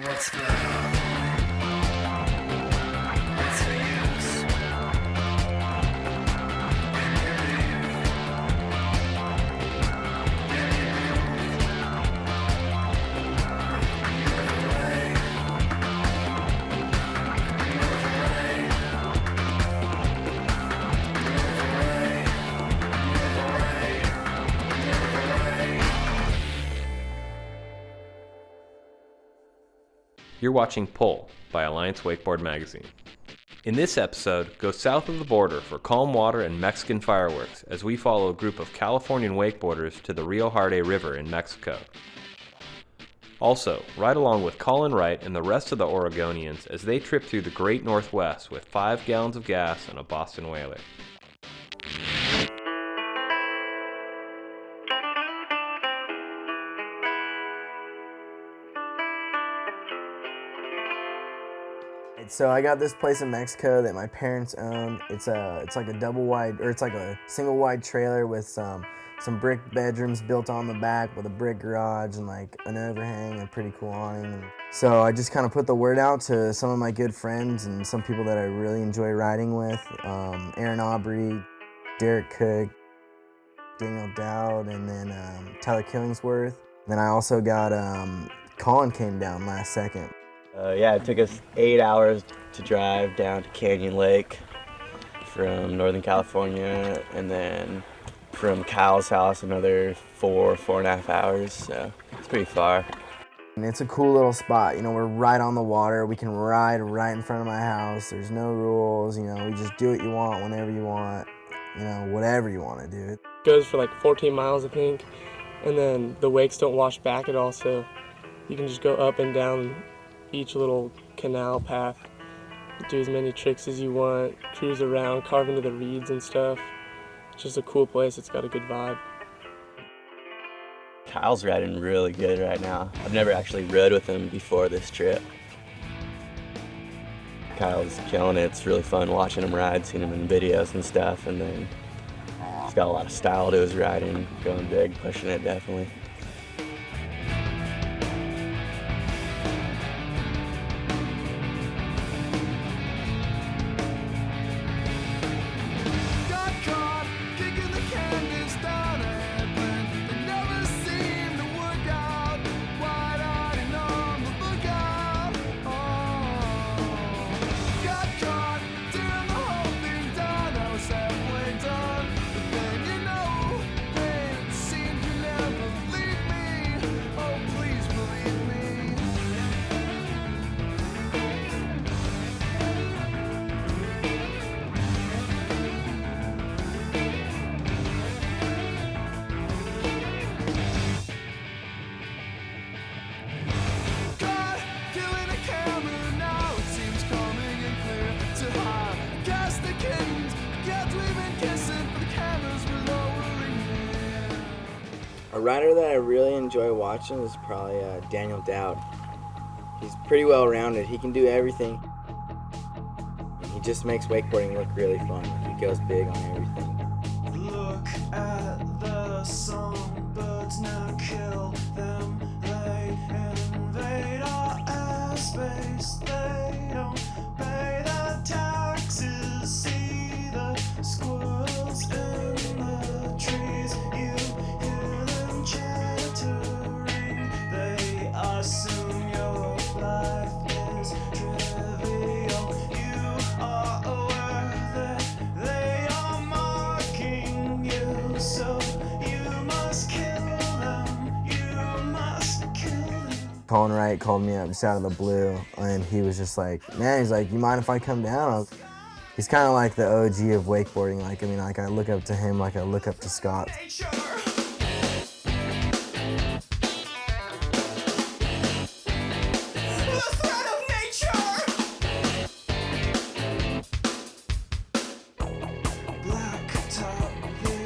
What's better? What's the use? You're watching Pull by Alliance Wakeboard Magazine. In this episode, go south of the border for calm water and Mexican fireworks as we follow a group of Californian wakeboarders to the Rio Harde River in Mexico. Also, ride along with Colin Wright and the rest of the Oregonians as they trip through the Great Northwest with 5 gallons of gas and a Boston Whaler. So I got this place in Mexico that my parents own. It's like a double wide, or it's like a single wide trailer with some brick bedrooms built on the back with a brick garage and like an overhang and pretty cool awning. So I just kind of put the word out to some of my good friends and some people that I really enjoy riding with. Aaron Aubrey, Derek Cook, Daniel Dowd, and then Tyler Killingsworth. Then I also got Colin came down last second. Yeah, it took us 8 hours to drive down to Canyon Lake from Northern California, and then from Kyle's house another 4.5 hours, so it's pretty far. And it's a cool little spot, you know, we're right on the water, we can ride right in front of my house, there's no rules, you know, we just do what you want, whenever you want, you know, whatever you want to do. It goes for like 14 miles, I think, and then the wakes don't wash back at all, so you can just go up and down each little canal path, do as many tricks as you want, cruise around, carve into the reeds and stuff. It's just a cool place, it's got a good vibe. Kyle's riding really good right now. I've never actually rode with him before this trip. Kyle's killing it, it's really fun watching him ride, seeing him in videos and stuff, and then he's got a lot of style to his riding, going big, pushing it definitely. A rider that I really enjoy watching is probably Daniel Dowd. He's pretty well rounded. He can do everything. He just makes wakeboarding look really fun. He goes big on everything. Look at the songbirds, now kill them. They invade our airspace. They don't pay the taxes. See the squirrels in the trees. You hear them chattering. They assume your life is trivial. You are aware that they are mocking you, so you must kill them. You must kill them. Colin Wright called me up just out of the blue, and he was just like, man, he's like, you mind if I come down? He's kind of like the OG of wakeboarding. Like, I mean, like I look up to him like I look up to Scott. Nature. The threat of nature. Blacktop, the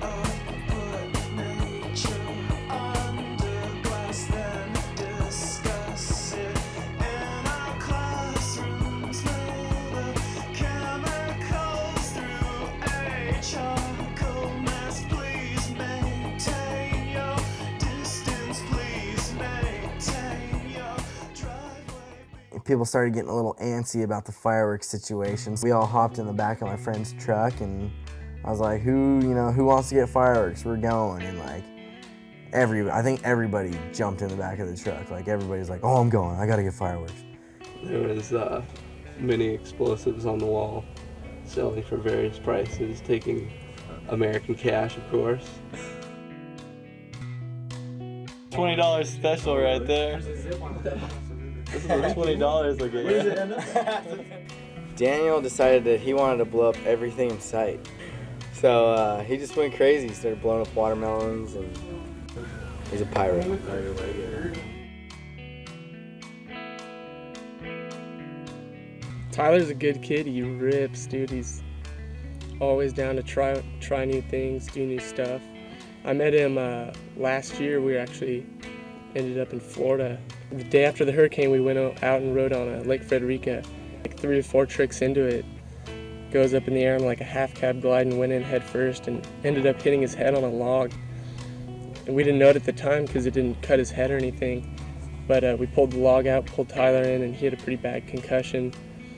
upward nature. Under glass, then discuss it. In our classrooms, lay the chemicals through a charcoal mask. Please make people started getting a little antsy about the fireworks situations. We all hopped in the back of my friend's truck, and I was like, who wants to get fireworks? We're going. And like, I think everybody jumped in the back of the truck. Like, everybody's like, oh, I'm going. I gotta get fireworks. There was mini explosives on the wall, selling for various prices, taking American cash, of course. $20 special right there. This is the $20 I'll get you. Daniel decided that he wanted to blow up everything in sight. So he just went crazy. He started blowing up watermelons, and he's a pirate. Tyler's a good kid. He rips, dude. He's always down to try new things, do new stuff. I met him last year. We actually ended up in Florida. The day after the hurricane, we went out and rode on Lake Frederica. Like 3 or 4 tricks into it, goes up in the air on like a half cab glide and went in head first and ended up hitting his head on a log. And we didn't know it at the time because it didn't cut his head or anything. But we pulled the log out, pulled Tyler in, and he had a pretty bad concussion.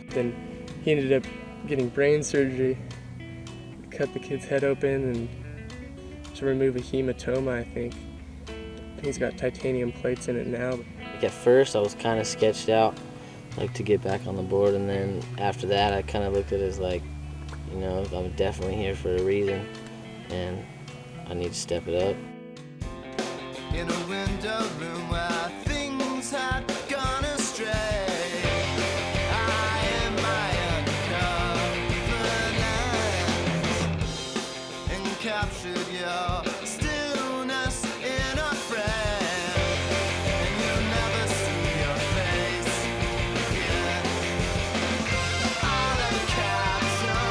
Then he ended up getting brain surgery, cut the kid's head open and to remove a hematoma, I think. He's got titanium plates in it now. Like at first I was kind of sketched out, like to get back on the board, and then after that I kind of looked at it as like, you know, I'm definitely here for a reason and I need to step it up. In a window room where things had gone astray, I am my own confidence and captured your stillness in a frame, and you never see your face again. All of the caption,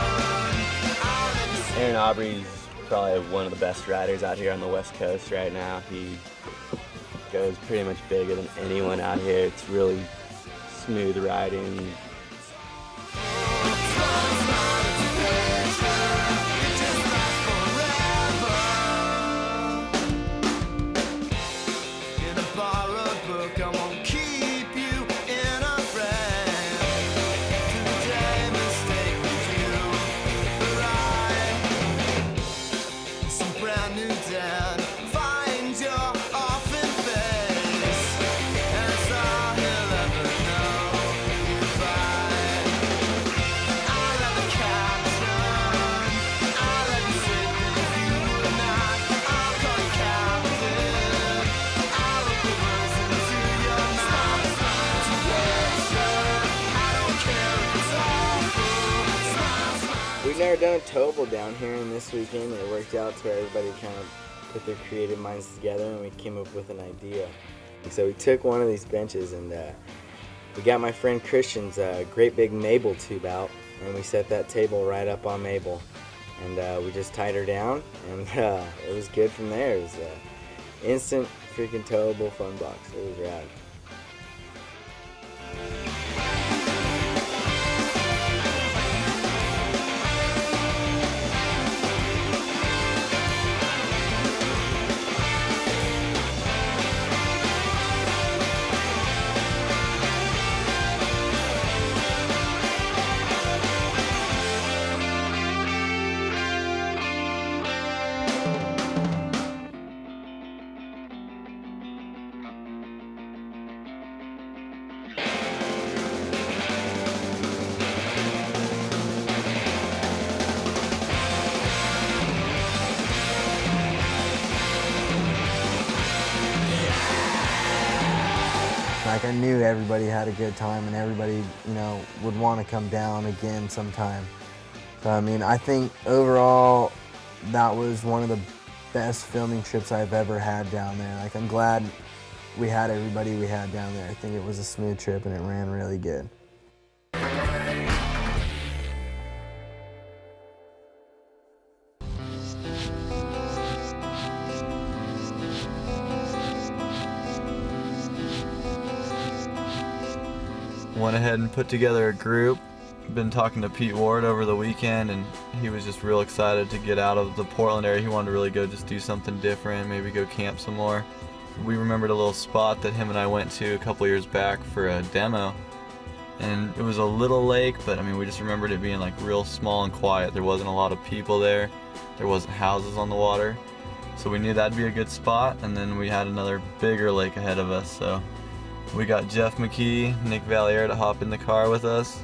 Aaron Aubrey's probably one of the best riders out here on the West Coast right now. He goes pretty much bigger than anyone out here. It's really smooth riding. in a borrowed book, I won't keep you in a frame. Today mistake was you, but some brand new Dan finds your orphan face, and it's all he'll ever know. Goodbye. I'll let the caption, I'll let you say things you would not. I'll call you captain, I'll put the words into your mouth. To pleasure, I don't care if it's awful. Smile, smile. We've never done a towable down here, and this weekend it worked out to where everybody kind of put their creative minds together and we came up with an idea. And so we took one of these benches and we got my friend Christian's great big Mabel tube out, and we set that table right up on Mabel, and we just tied her down, and it was good from there. It was instant freaking towable fun box. It was rad. Like, I knew everybody had a good time and everybody, you know, would want to come down again sometime. So, I mean, I think overall that was one of the best filming trips I've ever had down there. Like, I'm glad we had everybody we had down there. I think it was a smooth trip and it ran really good. Went ahead and put together a group. Been talking to Pete Ward over the weekend, and he was just real excited to get out of the Portland area. He wanted to really go just do something different, maybe go camp some more. We remembered a little spot that him and I went to a couple years back for a demo, and it was a little lake, but I mean, we just remembered it being like real small and quiet. There wasn't a lot of people there. There wasn't houses on the water. So we knew that'd be a good spot, and then we had another bigger lake ahead of us. So we got Jeff McKee, Nick Valier to hop in the car with us,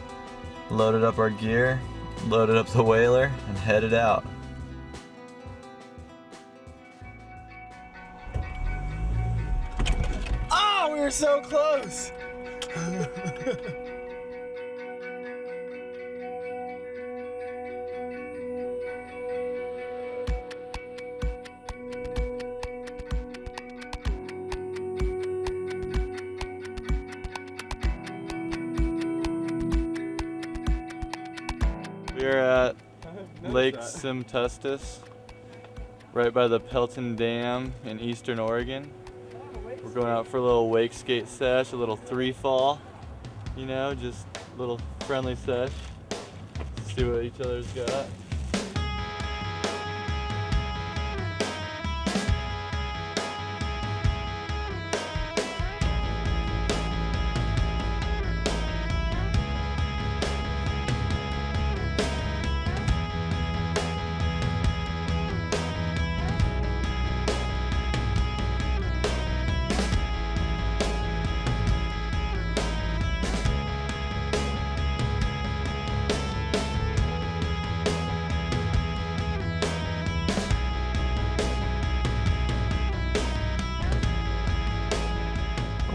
loaded up our gear, loaded up the whaler, and headed out. Oh, we were so close! We're at Lake Simtustus, right by the Pelton Dam in eastern Oregon. We're going out for a little wake skate sesh, a little 3-fall, you know, just a little friendly sesh. See what each other's got.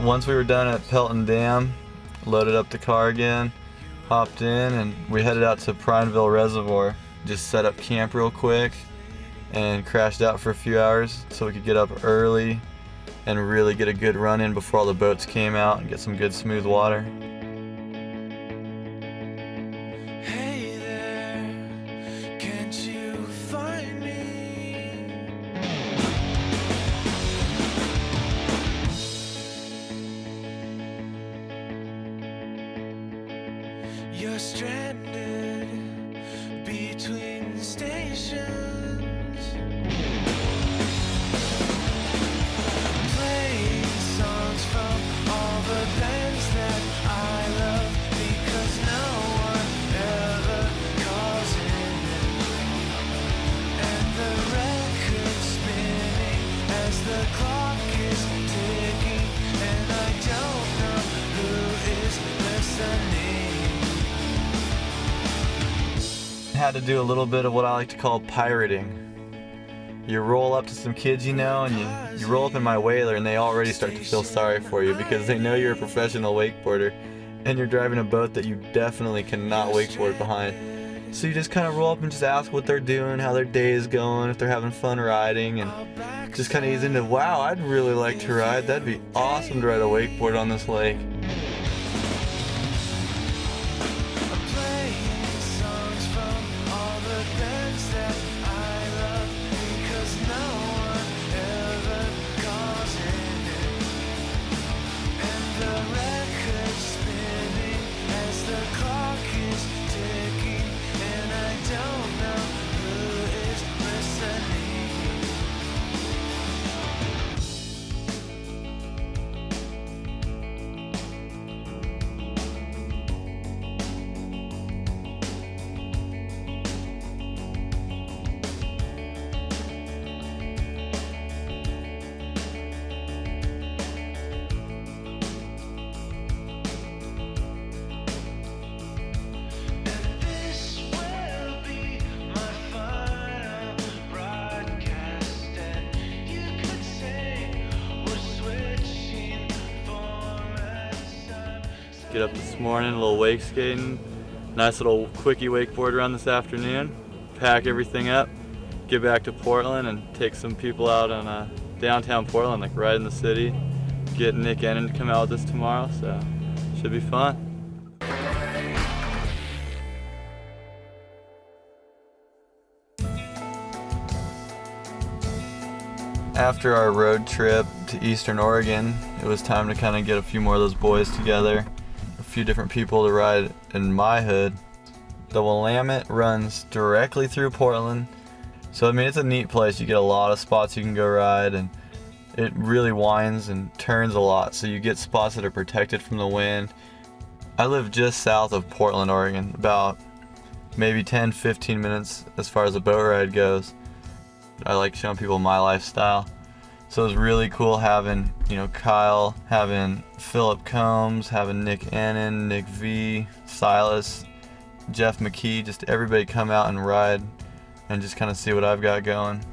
Once we were done at Pelton Dam, loaded up the car again, hopped in, and we headed out to Prineville Reservoir. Just set up camp real quick and crashed out for a few hours so we could get up early and really get a good run in before all the boats came out and get some good smooth water. Hey there, can't you find me? You're stranded between stations, playing songs from all the bands that I love, because no one ever calls in, and the record's spinning as the clock is ticking, and I don't know who is listening. Had to do a little bit of what I like to call pirating. You roll up to some kids you know, and you roll up in my whaler, and they already start to feel sorry for you because they know you're a professional wakeboarder and you're driving a boat that you definitely cannot wakeboard behind. So you just kind of roll up and just ask what they're doing, how their day is going, if they're having fun riding, and just kind of ease into, wow, I'd really like to ride. That'd be awesome to ride a wakeboard on this lake. Get up this morning, a little wake skating, nice little quickie wakeboard run this afternoon, pack everything up, get back to Portland and take some people out on downtown Portland, like right in the city, get Nick Ennin to come out with us tomorrow, so should be fun. After our road trip to eastern Oregon, it was time to kind of get a few more of those boys together. A few different people to ride in my hood. The Willamette runs directly through Portland, so I mean it's a neat place. You get a lot of spots you can go ride, and it really winds and turns a lot, so you get spots that are protected from the wind. I live just south of Portland, Oregon, about maybe 10-15 minutes as far as a boat ride goes. I like showing people my lifestyle. So it was really cool having, Kyle, having Philip Combs, having Nick Annan, Nick V, Silas, Jeff McKee, just everybody come out and ride and just kind of see what I've got going.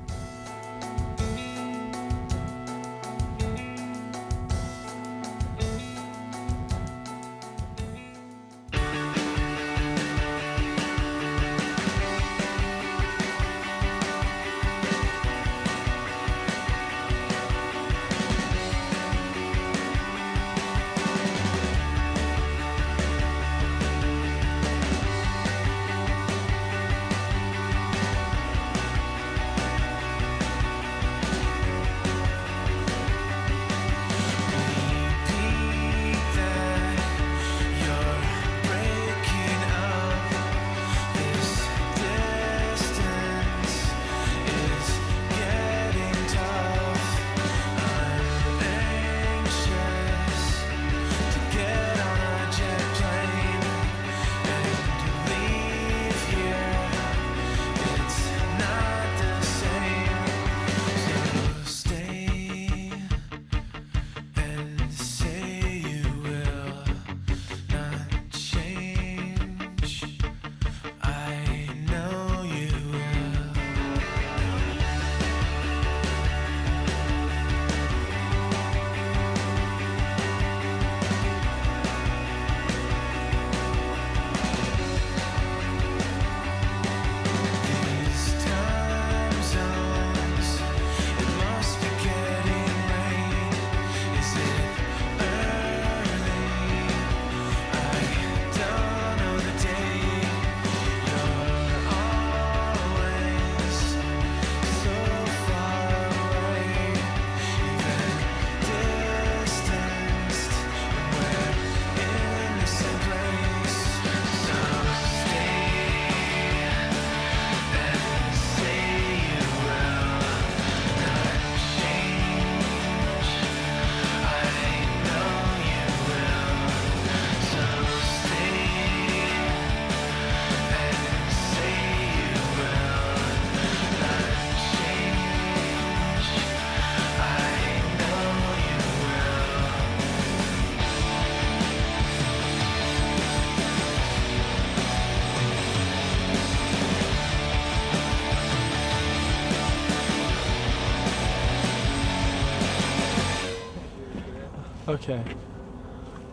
Okay,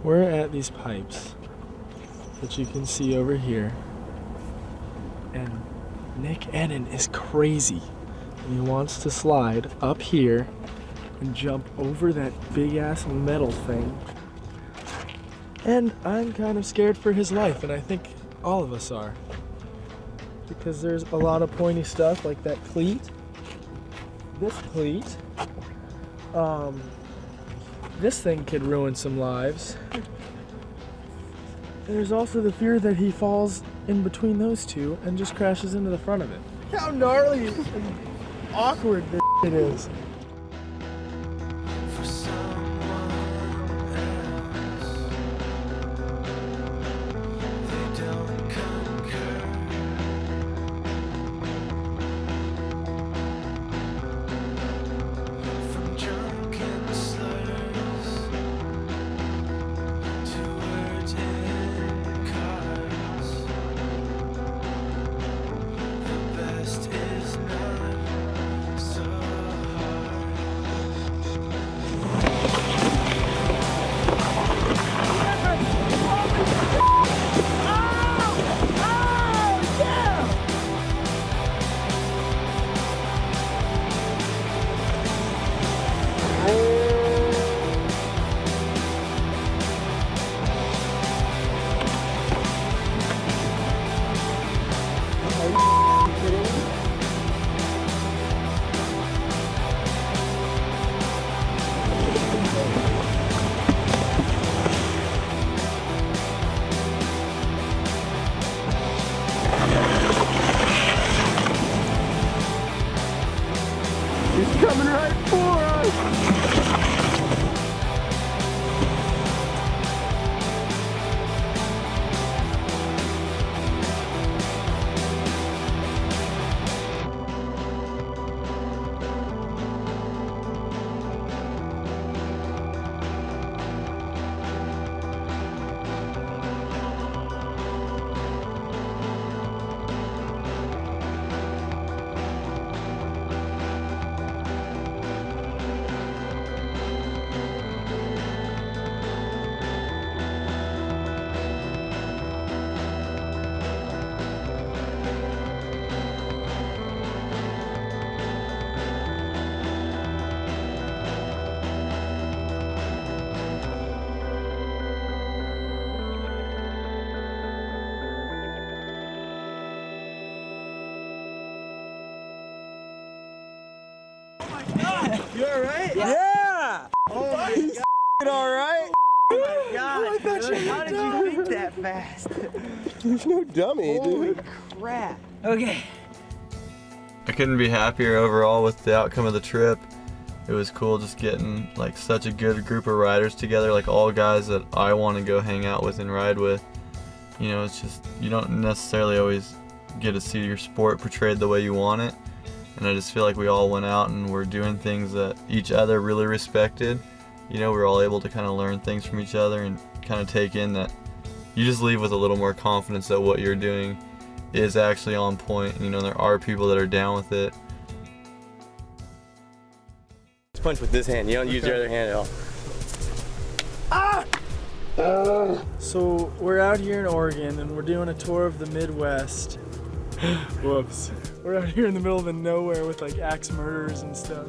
we're at these pipes that you can see over here, and Nick Annan is crazy. He wants to slide up here and jump over that big ass metal thing. And I'm kind of scared for his life, and I think all of us are. Because there's a lot of pointy stuff like that cleat, this cleat, this thing could ruin some lives. There's also the fear that he falls in between those two and just crashes into the front of it. How gnarly and awkward this shit is. For someone else, they don't concur. From drunken slurs to words in cards, the best is not so hard. You alright? Yeah! Oh my god. Alright? Oh my god. How did you think that fast? There's no dummy, Holy dude. crap. Okay. I couldn't be happier overall with the outcome of the trip. It was cool just getting like such a good group of riders together, like all guys that I want to go hang out with and ride with. You know, it's just, you don't necessarily always get to see your sport portrayed the way you want it. And I just feel like we all went out and were doing things that each other really respected. You know, we were all able to kind of learn things from each other and kind of take in that you just leave with a little more confidence that what you're doing is actually on point. You know, there are people that are down with it. Punch with this hand. You don't use your other hand at all. So we're out here in Oregon and we're doing a tour of the Midwest. Whoops. We're out here in the middle of the nowhere with like axe murderers and stuff.